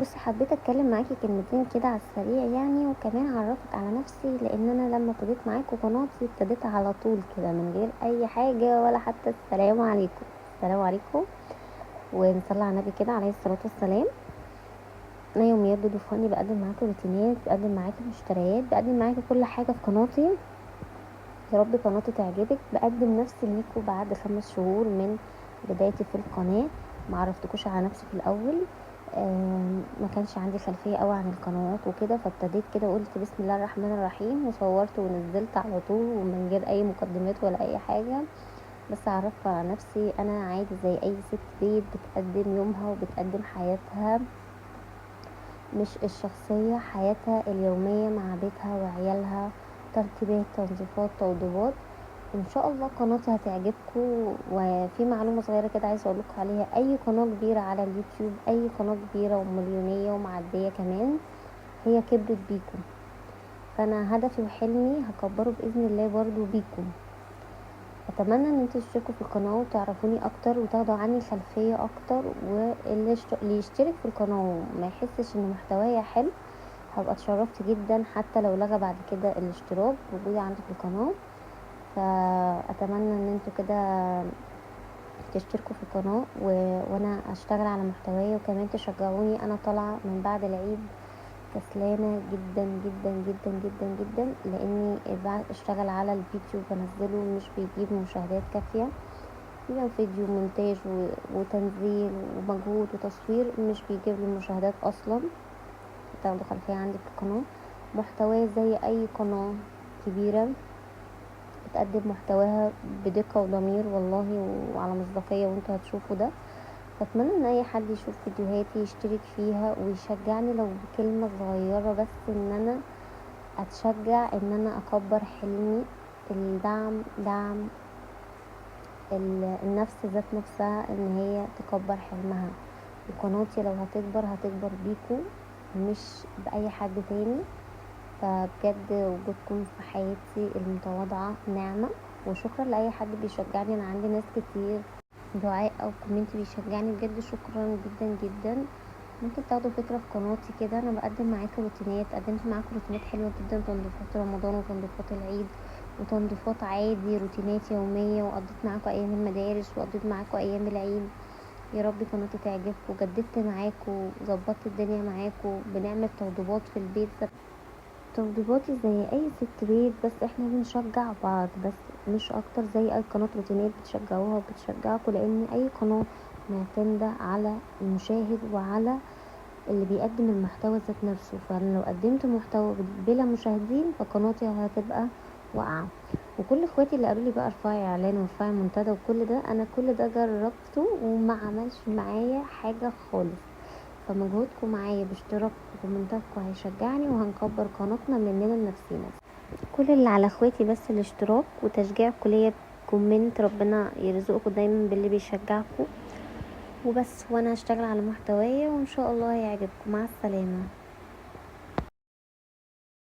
بصي، حبيت اتكلم معاكي كلمتين كده على السريع يعني، وكمان اعرفك على نفسي، لان انا لما ابتديت معاكم قناتي ابتديت على طول كده من غير اي حاجه ولا حتى السلام عليكم. السلام عليكم، ونصلي على النبي كده عليه الصلاه والسلام. انا يوميات دودو فاني، بقدم معاكم روتينات، بقدم معاكم مشتريات، بقدم معاكم كل حاجه في قناتي. يا رب قناتي تعجبك. بقدم نفسي ليكم بعد 5 شهور من بدايتي في القناه. ما عرفتكوش على نفسي في الاول. ما كانش عندي خلفيه قوي عن القنوات وكده، فابتديت كده قلت بسم الله الرحمن الرحيم، وصورت ونزلت على طول ومن غير اي مقدمات ولا اي حاجه. بس عرفت على نفسي انا عادي زي اي ست بيت بتقدم يومها وبتقدم حياتها، مش الشخصيه، حياتها اليوميه مع بيتها وعيالها، ترتيبات، تنظيفات، توضيبات. ان شاء الله قناتي هتعجبكم. وفي معلومه صغيره كده عايزه اقول لكم عليها: اي قناه كبيره على اليوتيوب، اي قناه كبيره ومليونيه ومعديه كمان، هي كبرت بيكم. فانا هدفي وحلمي هكبره باذن الله برضو بيكم. اتمنى ان انتوا تشتركوا في القناه وتعرفوني اكتر وتاخدوا عني خلفيه اكتر، اللي يشترك في القناه وما يحسش ان محتوايا حلو، هبقى اتشرفت جدا حتى لو لغى بعد كده الاشتراك وجودي عندي في القناه. فاتمنى ان انتوا كده تشتركوا في القناة وانا اشتغل على محتواي، وكمان تشجعوني. انا طالعة من بعد العيد كسلانة جدا جدا جدا جدا جدا، لاني بعد اشتغل على الفيديو بنزله مش بيجيب مشاهدات كافية. بيبقى فيديو مونتاج وتنزيل ومجهود وتصوير، مش بيجيب لي مشاهدات اصلا. تاخدوا خلفية عندي في القناة. محتوى زي اي قناة كبيرة بتقدم محتواها بدقة وضمير والله وعلى مصداقية، وانتوا هتشوفوا ده. فاتمنى ان اي حد يشوف فيديوهاتي يشترك فيها ويشجعني لو بكلمة صغيرة، بس ان انا اتشجع ان انا اكبر حلمي. الدعم دعم النفس ذات نفسها، ان هي تكبر حلمها. وقناتي لو هتكبر هتكبر بيكو، مش بأي حد تاني. فبجد وجودكم في حياتي المتواضعة نعمة. وشكرا لأي حد بيشجعني. أنا عندي ناس كتير دعاء أو كومنت بيشجعني، بجد شكرا جدا جدا. ممكن تاخدوا فكرة في قناتي كده. أنا بقدم معاكم روتينات، قدمت معاكم روتينات حلوة جدا، تنظيفات رمضان وتنظيفات العيد وتنظيفات عادي، روتينات يومية، وقضيت معاكم أيام المدارس وقضيت معاكم أيام العيد. يا رب قناتي تعجبكم. جددت معاكم، ظبطت الدنيا معاكم، بنعمل توضيبات في البيت. تفضيلاتي زي اي ست بيت، بس احنا بنشجع بعض بس، مش اكتر. زي اي قناة روتينات بتشجعوها وبتشجعكوا، لان اي قناة معتمدة على المشاهد وعلى اللي بيقدم المحتوى ذات نفسه. فانا لو قدمت محتوى بلا مشاهدين فقناتي هتبقى واقعة. وكل اخواتي اللي قالوا لي بقى ارفعي اعلان وارفعي منتدى وكل ده، انا كل ده جربته وما عملش معايا حاجة خالص. فمجهودكم معايا باشتراك وكومنتاتكم هيشجعني، وهنكبر قناتنا مننا لنفسينا. كل اللي على اخواتي بس الاشتراك وتشجيعكم ليا بكومنت. ربنا يرزقكم دايما باللي بيشجعكم وبس، وانا هشتغل على محتوايا وان شاء الله هيعجبكم. مع السلامة.